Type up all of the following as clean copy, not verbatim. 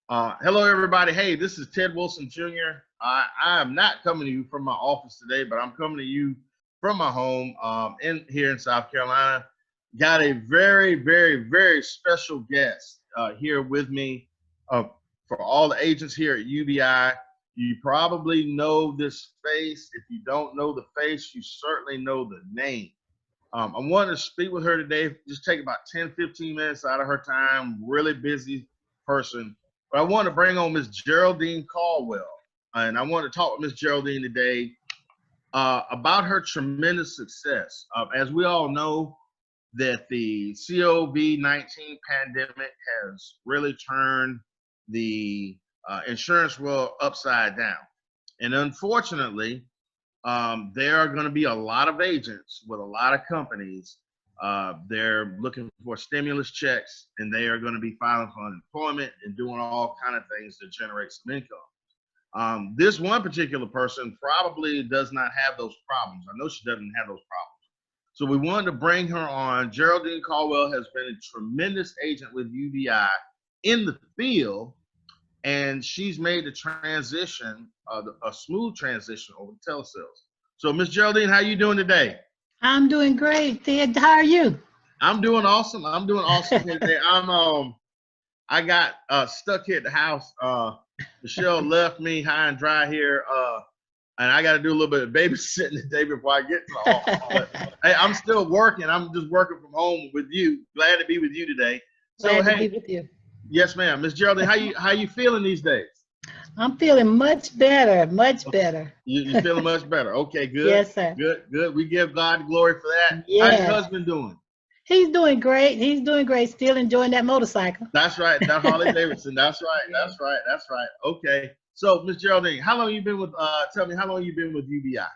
Hello, everybody. Hey, this is Ted Wilson Jr. I am not coming to you from my office today, but I'm coming to you from my home in here in South Carolina. Got a very, very, very special guest here with me for all the agents here at UBI. You probably know this face. If you don't know the face, you certainly know the name. I wanted to speak with her today, just take about 10, 15 minutes out of her time, really busy person. But I want to bring on Miss Geraldine Caldwell. And I want to talk with Miss Geraldine today about her tremendous success. As we all know, that the COVID-19 pandemic has really turned the insurance world upside down. And unfortunately, there are going to be a lot of agents with a lot of companies. They're looking for stimulus checks, and they are going to be filing for unemployment and doing all kind of things to generate some income. This one particular person probably does not have those problems. I know she doesn't have those problems. So we wanted to bring her on. Geraldine Caldwell has been a tremendous agent with UBI in the field, and she's made the transition, a smooth transition over to telesales. So, Miss Geraldine, how you doing today? I'm doing great, Ted. How are you? I'm doing awesome. I'm doing awesome today. I got stuck here at the house. Michelle left me high and dry here, and I got to do a little bit of babysitting today before I get to the office. But hey, I'm still working. I'm just working from home with you. Glad to be with you today. Glad to be with you. Yes, ma'am. Miss Geraldine, how you feeling these days? I'm feeling much better, much better. You feeling much better? Okay, good. Yes, sir. Good. We give God glory for that. Yes. How's your husband doing? He's doing great. He's doing great. Still enjoying that motorcycle. That's right. That Harley Davidson. That's right. Okay. So, Miss Geraldine, how long you been with? Tell me, how long you been with UBI?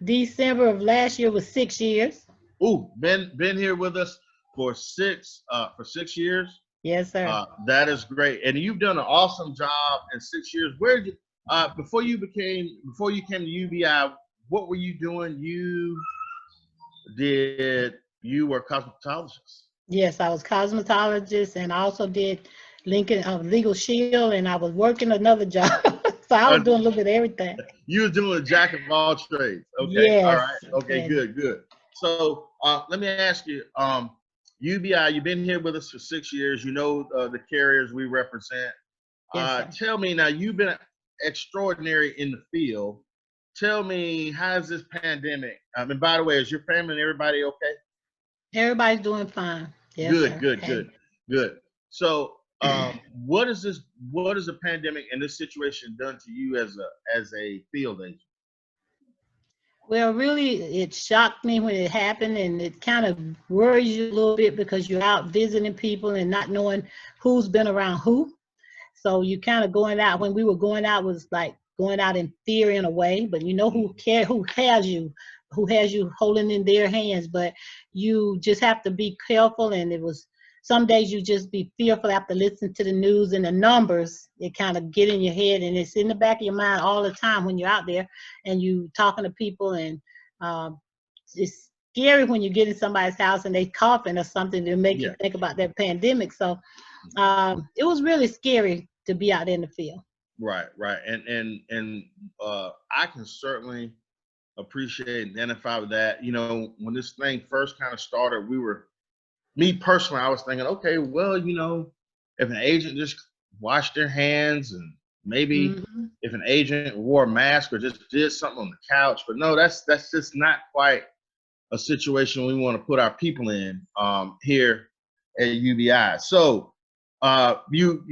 December of last year was 6 years. Ooh, been here with us for 6 years. Yes, sir. That is great, and you've done an awesome job in 6 years. Where did you, before you came to UBI? What were you doing? You were cosmetologist. Yes, I was cosmetologist, and I also did Lincoln Legal Shield, and I was working another job. So I was doing a little bit of everything. You was doing a jack of all trades. Okay. Yes. All right. Okay. Yes. Good. So let me ask you, UBI, you've been here with us for 6 years. You know the carriers we represent. Yes, tell me now, you've been extraordinary in the field. Tell me, how's this pandemic? And by the way, is your family and everybody okay? Everybody's doing fine. Yes, Good. So, what has the pandemic and this situation done to you as a field agent? Well, really, it shocked me when it happened, and it kind of worries you a little bit because you're out visiting people and not knowing who's been around who. So you kind of going out, when we were going out, was like going out in fear in a way, but you know who has you holding in their hands, but you just have to be careful. And it was, some days you just be fearful after listening to the news and the numbers. It kind of get in your head, and it's in the back of your mind all the time when you're out there and you talking to people. And it's scary when you get in somebody's house and they coughing or something to make you think about that pandemic. So it was really scary to be out there in the field. Right. And I can certainly appreciate and identify with that. You know, when this thing first kind of started, me personally, I was thinking, okay, well, you know, if an agent just washed their hands, and maybe if an agent wore a mask or just did something on the couch. But no, that's just not quite a situation we want to put our people in here at UBI. So you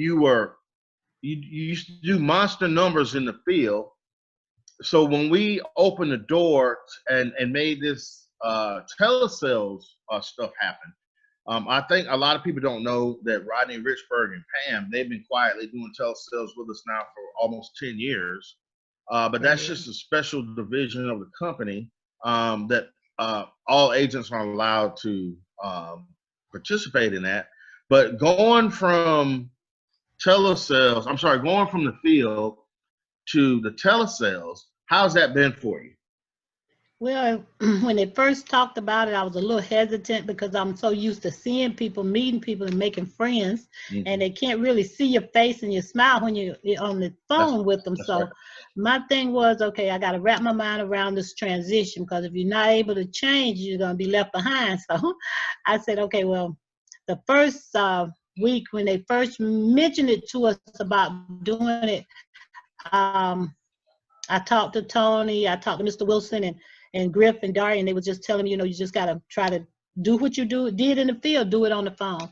used to do monster numbers in the field. So when we opened the door and made this telesales stuff happen, I think a lot of people don't know that Rodney, Richburg, and Pam, they've been quietly doing telesales with us now for almost 10 years. But that's just a special division of the company that all agents are allowed to participate in that. But going from going from the field to the telesales, how's that been for you? Well, when they first talked about it, I was a little hesitant because I'm so used to seeing people, meeting people, and making friends, and Hmm. they can't really see your face and your smile when you're on the That's phone with them. that's right. So my thing was, okay, I got to wrap my mind around this transition because if you're not able to change, you're going to be left behind. So I said, okay, well, the first week when they first mentioned it to us about doing it, I talked to Tony, I talked to Mr. Wilson and Griff and Dari, and they were just telling me, you just got to try to do what you did in the field, do it on the phone.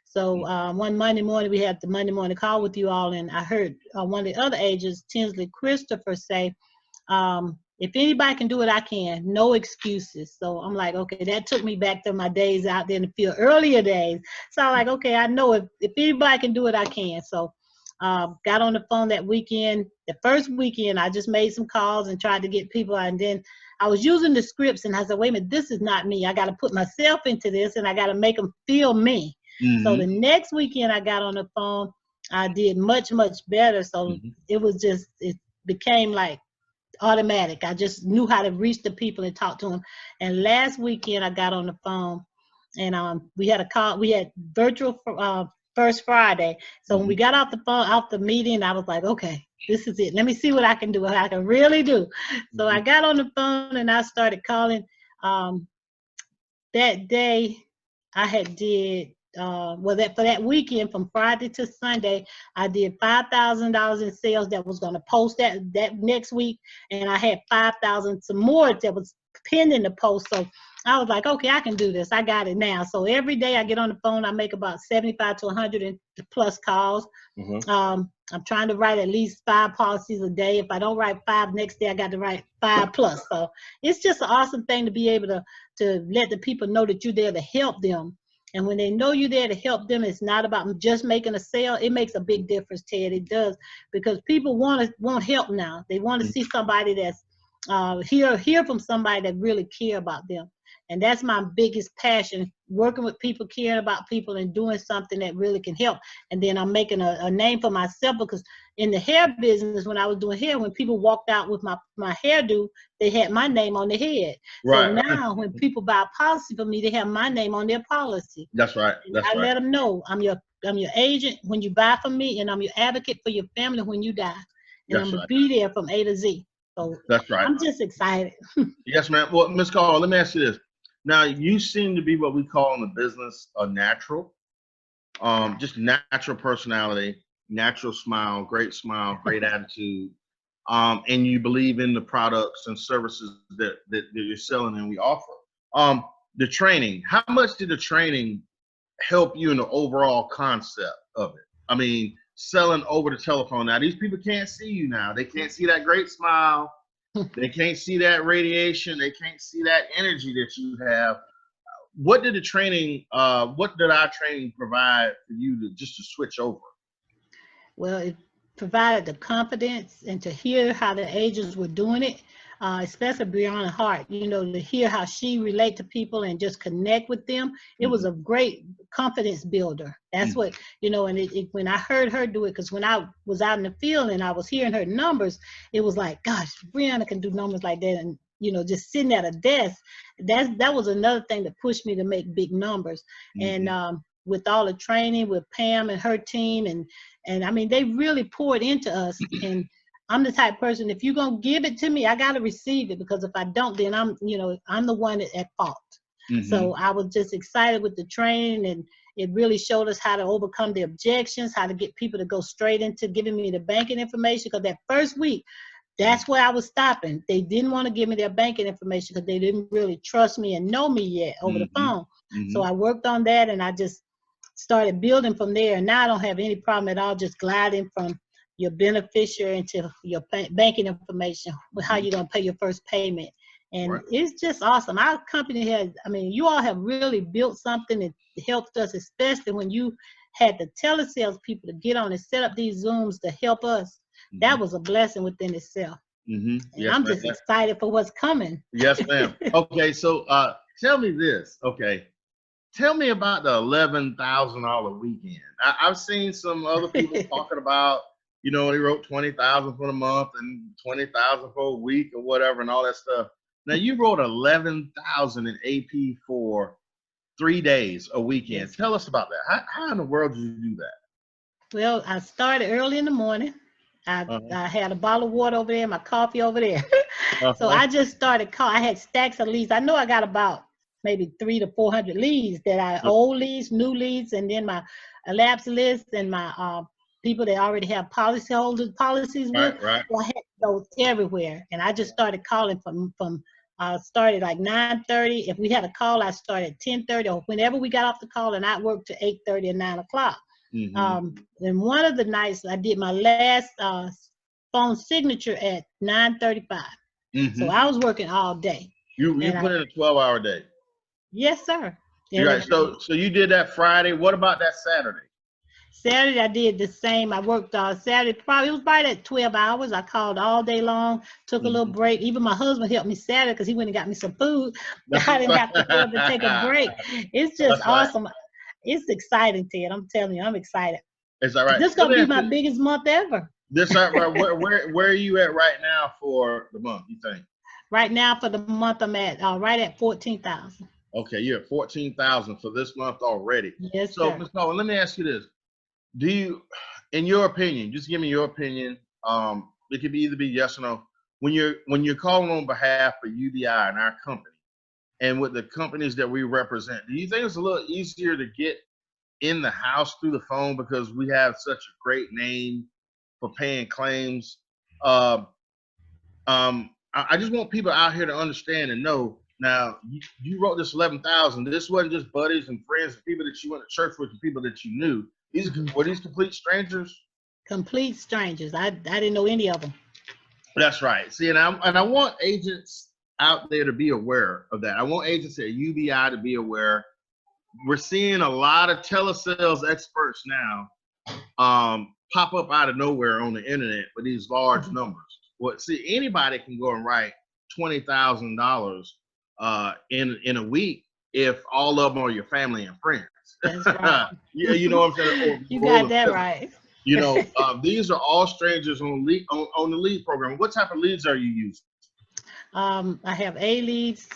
So one Monday morning, we had the Monday morning call with you all, and I heard one of the other agents, Tinsley Christopher, say, if anybody can do it, I can. No excuses. So I'm like, okay, that took me back to my days out there in the field, earlier days. So I'm like, okay, I know if anybody can do it, I can. So got on the phone that weekend. The first weekend, I just made some calls and tried to get people. And then I was using the scripts, and I said, wait a minute, this is not me. I got to put myself into this, and I got to make them feel me. So the Hmm. next weekend I got on the phone, I did much, much better. So Hmm. it became like automatic. I just knew how to reach the people and talk to them. And last weekend I got on the phone and we had a call. We had virtual first Friday. So when we Hmm. got off the phone, off the meeting, I was like, okay, this is it. Let me see what I can do. What I can really do. So I Hmm. got on the phone and I started calling. Um, that day I had did well that for that weekend from Friday to Sunday, I did $5,000 in sales that was going to post that next week, and I had 5,000 some more that was pending the post. So I was like, okay, I can do this. I got it now. So every day I get on the phone, I make about 75 to 100 plus calls. Hmm. I'm trying to write at least 5 policies a day. If I don't write five, next day I got to write 5 plus. So it's just an awesome thing to be able to let the people know that you're there to help them. And when they know you're there to help them, it's not about just making a sale. It makes a big difference, Ted. It does, because people want help now. They want to see somebody that's hear from somebody that really care about them. And that's my biggest passion, working with people, caring about people, and doing something that really can help. And then I'm making a name for myself, because in the hair business, when I was doing hair, when people walked out with my hairdo, they had my name on their head. So Right. now when people buy a policy for me, they have my name on their policy. That's right. And That's I right. let them know I'm your agent when you buy from me, and I'm your advocate for your family when you die. And I'm That's gonna right. be there from A to Z. So That's right. I'm just excited. Yes, ma'am. Well, Miss Carl, let me ask you this. Now, you seem to be what we call in the business a natural, just natural personality, natural smile, great attitude, and you believe in the products and services that you're selling and we offer. The training, how much did the training help you in the overall concept of it? I mean, selling over the telephone. Now, these people can't see you now. They can't see that great smile. They can't see that radiation. They can't see that energy that you have. What did our training provide for you to just to switch over? Well, it provided the confidence and to hear how the agents were doing it, especially Brianna Hart, to hear how she relate to people and just connect with them. It was Mm-hmm. a great confidence builder. That's what, and when I heard her do it, because when I was out in the field and I was hearing her numbers, it was like, gosh, Brianna can do numbers like that. And, just sitting at a desk, that was another thing that pushed me to make big numbers. And Mm-hmm. with all the training with Pam and her team, and I mean, they really poured into us. And I'm the type of person, if you're going to give it to me, I got to receive it, because if I don't, then I'm the one at fault. Mm-hmm. So I was just excited with the training, and it really showed us how to overcome the objections, how to get people to go straight into giving me the banking information. Because that first week, that's where I was stopping. They didn't want to give me their banking information because they didn't really trust me and know me yet over the Mm-hmm. phone. So Mm-hmm. I worked on that, and I just started building from there. And now I don't have any problem at all just gliding from your beneficiary into your banking information with how Mm-hmm. you're going to pay your first payment. And Right. it's just awesome. Our company has, I mean, you all have really built something that helped us, especially when you had the telesales people to get on and set up these Zooms to help us. Mm-hmm. That was a blessing within itself. Mm-hmm. And Yes, I'm ma'am. just excited for what's coming. Yes, ma'am. Okay, so tell me this. Okay, tell me about the $11,000 weekend. I've seen some other people talking about, they wrote 20,000 for the month and 20,000 for a week or whatever and all that stuff. Now you wrote 11,000 in AP for 3 days a weekend. Yes. Tell us about that. How in the world did you do that? Well, I started early in the morning. I had a bottle of water over there, my coffee over there. So Uh-huh. I just started I had stacks of leads. I know I got about maybe 300 to 400 leads that I old leads, new leads, and then my elapsed list and my people that already have policyholders policies with. Right. So I had those everywhere, and I just started calling from. Started like 9:30. If we had a call, I started at 10:30 or whenever we got off the call, and I worked to 8:30 and 9 o'clock. And one of the nights I did my last phone signature at 9:35. So I was working all day. You And put in a 12-hour day. yes, sir. You're And right. So you did that Friday. What about that Saturday? Saturday I did the same. I worked Saturday, it was right at 12 hours. I called all day long, took a little break. Even my husband helped me Saturday because he went and got me some food. I didn't have to go up and take a break. It's just awesome. It's exciting, Ted. I'm telling you, I'm excited. Is that right? This is gonna be my biggest month ever. Where are you at right now for the month, you think? Right now for the month I'm at right at 14,000. Okay, you're at 14,000 for this month already. Yes, so, sir. Ms. Cohen, let me ask you this. Do you, in your opinion, just give me your opinion, it could either be yes or no. When you're calling on behalf of UBI and our company and with the companies that we represent, do you think it's a little easier to get in the house through the phone because we have such a great name for paying claims? I just want people out here to understand and know. Now, you wrote this 11,000. This wasn't just buddies and friends and people that you went to church with and people that you knew. Were these complete strangers? Complete strangers. I didn't know any of them. That's right. See, and I want agents out there to be aware of that. I want agents at UBI to be aware. We're seeing a lot of telesales experts now pop up out of nowhere on the internet with these large numbers. Well, see, anybody can go and write $20,000 in a week if all of them are your family and friends. That's right. Yeah, you know what I'm saying? You got that right. You know, these are all strangers on the lead program. What type of leads are you using? I have A leads.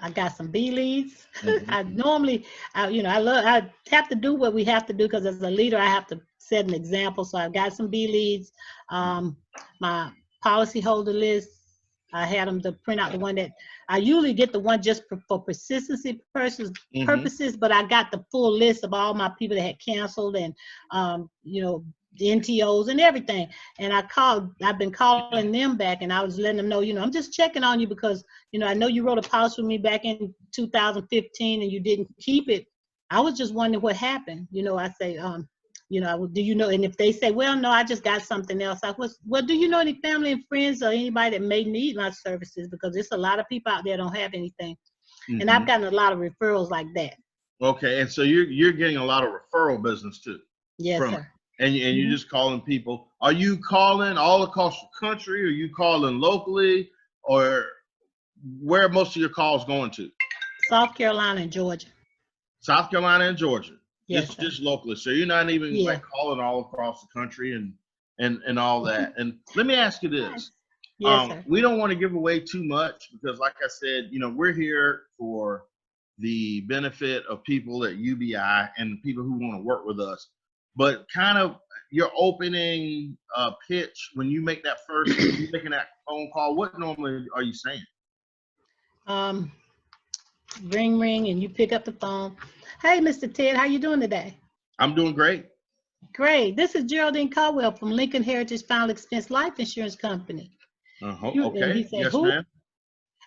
I got some B leads. I normally, I have to do what we have to do because as a leader, I have to set an example. So I've got some B leads. My policyholder list, I had them to print out the one that I usually get the one just for persistency purposes, but I got the full list of all my people that had canceled and, the NTOs and everything. And I've been calling them back and I was letting them know, I'm just checking on you because, I know you wrote a policy with me back in 2015 and you didn't keep it. I was just wondering what happened. I say, do you know? And if they say, well, no, I just got something else. Well, do you know any family and friends or anybody that may need my services? Because there's a lot of people out there don't have anything. And I've gotten a lot of referrals like that. Okay. And so you're getting a lot of referral business too. Yes, sir. And you're just calling people. Are you calling all across the country? Or are you calling locally? Or where are most of your calls going to? South Carolina and Georgia. South Carolina and Georgia. Yes, just locally. So you're not even like calling all across the country and all that. And let me ask you this. Yes, sir. We don't want to give away too much because like I said, we're here for the benefit of people at UBI and the people who want to work with us. But kind of your opening pitch when you make that you're making that phone call, what normally are you saying? Ring, ring, and you pick up the phone. Hey, Mr. Ted, how you doing today? I'm doing great. Great. This is Geraldine Caldwell from Lincoln Heritage Final Expense Life Insurance Company. Okay. He said, yes, who? ma'am.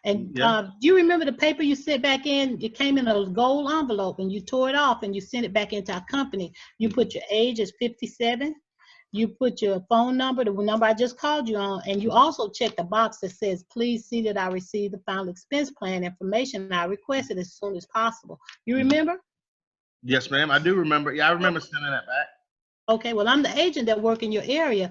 And do you remember the paper you sent back in? It came in a gold envelope and you tore it off and you sent it back into our company. You put your age as 57. You put your phone number, the number I just called you on, and you also check the box that says, please see that I received the final expense plan information I requested as soon as possible. You remember? Yes, ma'am. I do remember. Yeah, I remember sending that back. Okay, well, I'm the agent that work in your area.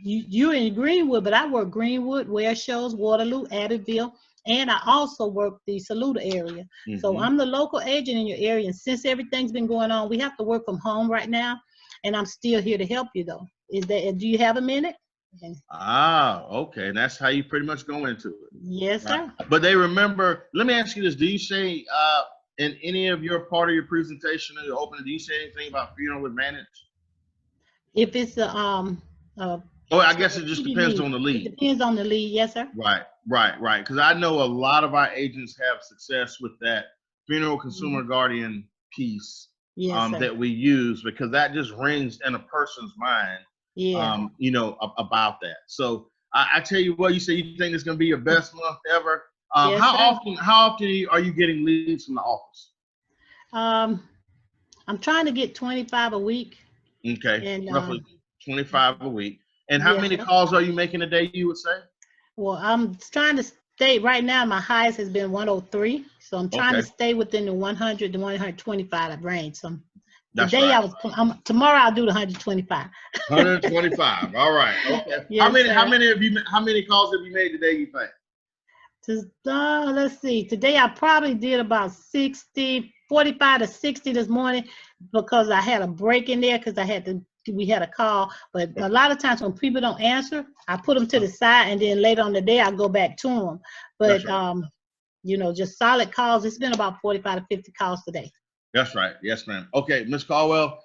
You're in Greenwood, but I work Greenwood, Ware Shoals, Waterloo, Abbeville, and I also work the Saluda area. So I'm the local agent in your area, and since everything's been going on, we have to work from home right now, and I'm still here to help you, though. Do you have a minute? Ah, okay. And that's how you pretty much go into it. Yes, sir. But they remember, let me ask you this. Do you say in any of your part of your presentation or your opening, do you say anything about funeral advantage? If it's Oh, I guess it just depends on the lead. It depends on the lead, yes, sir. Right. Because I know a lot of our agents have success with that funeral consumer guardian piece that we use, because that just rings in a person's mind, about that. So I tell you what, you say you think it's going to be your best month ever. Yes, how often are you getting leads from the office? I'm trying to get 25 a week. Okay, and, roughly 25 a week. And how many calls are you making a day, you would say? Well, I'm trying to stay, right now my highest has been 103. So I'm trying to stay within the 100 to 125 range. So today tomorrow I'll do the 125. 125. All right. Okay. Yes, how many calls have you made today, you think? Let's see. Today I probably did about 45 to 60 this morning, because I had a break in there because we had a call. But a lot of times when people don't answer, I put them to the side, and then later on the day I go back to them. But just solid calls. It's been about 45 to 50 calls today. That's right. Yes, ma'am. Okay, Ms. Caldwell,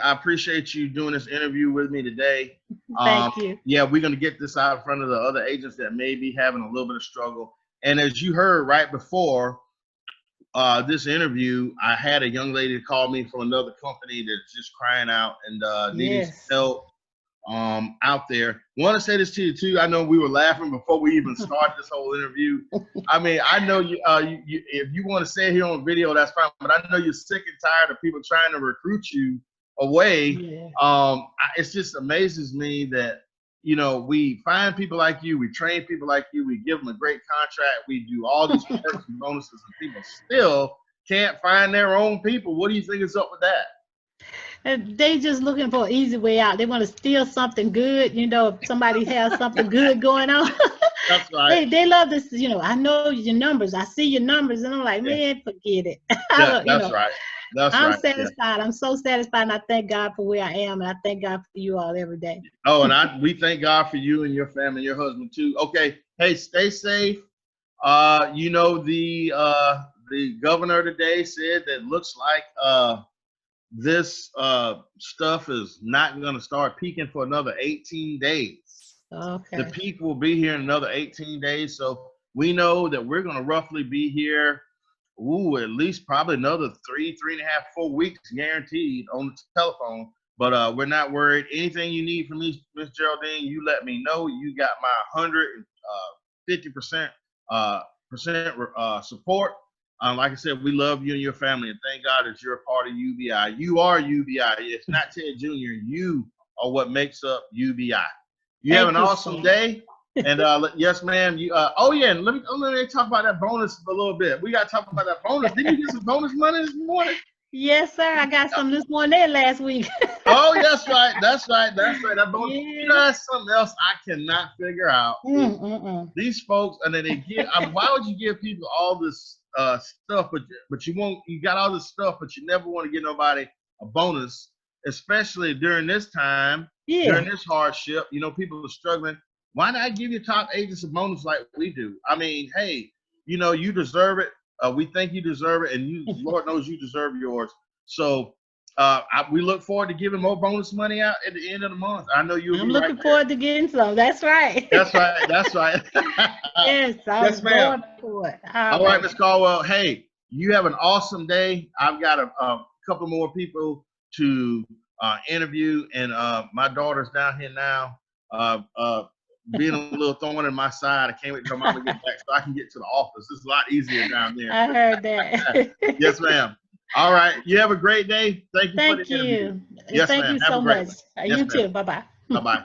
I appreciate you doing this interview with me today. Thank you. Yeah, we're going to get this out in front of the other agents that may be having a little bit of struggle. And as you heard right before this interview, I had a young lady call me from another company that's just crying out and needing help out there. Want to say this to you too. I know we were laughing before we even started this whole interview. I mean, I know you if you want to say it here on video, that's fine. But I know you're sick and tired of people trying to recruit you away. It just amazes me that we find people like you, we train people like you, we give them a great contract, we do all these perks and bonuses, and people still can't find their own people. What do you think is up with that? And they just looking for an easy way out. They want to steal something good, if somebody has something good going on. That's right. They love this, I know your numbers. I see your numbers, and I'm like, man, forget it. That's right. I'm satisfied. I'm so satisfied, and I thank God for where I am, and I thank God for you all every day. Oh, and we thank God for you and your family, and your husband too. Okay, hey, stay safe. The governor today said that looks like this stuff is not going to start peaking for another 18 days. Okay. The peak will be here in another 18 days. So we know that we're going to roughly be here, at least probably another 3.5, 4 weeks guaranteed on the telephone. But we're not worried. Anything you need from me, Miss Geraldine, you let me know. You got my 150% support. Like I said, we love you and your family, and thank God that you're a part of UBI. You are UBI. It's not Ted Jr. You are what makes up UBI. You have an awesome day. And yes, ma'am. And let me talk about that bonus a little bit. We got to talk about that bonus. Didn't you get some bonus money this morning? Yes, sir. I got some this morning and last week. Oh, that's right. That bonus. Yeah. That's something else I cannot figure out. These folks, and then they give. Why would you give people all this stuff, but you got all this stuff, but you never want to give nobody a bonus, especially during this time, during this hardship. People are struggling. Why not give your top agents a bonus like we do? I mean, hey, you deserve it. We think you deserve it, and Lord knows you deserve yours. So we look forward to giving more bonus money out at the end of the month. I know you. I'm looking forward to getting some. That's right. That's right. Yes, yes, ma'am. All right, Ms. Caldwell. Hey, you have an awesome day. I've got a couple more people to interview, and my daughter's down here now. Being a little thorn in my side. I can't wait till Mama gets back so I can get to the office. It's a lot easier down there. I heard that. Yes, ma'am. All right. You have a great day. Thank you for the interview. Yes, thank you so much. You too. Bye-bye. Bye-bye.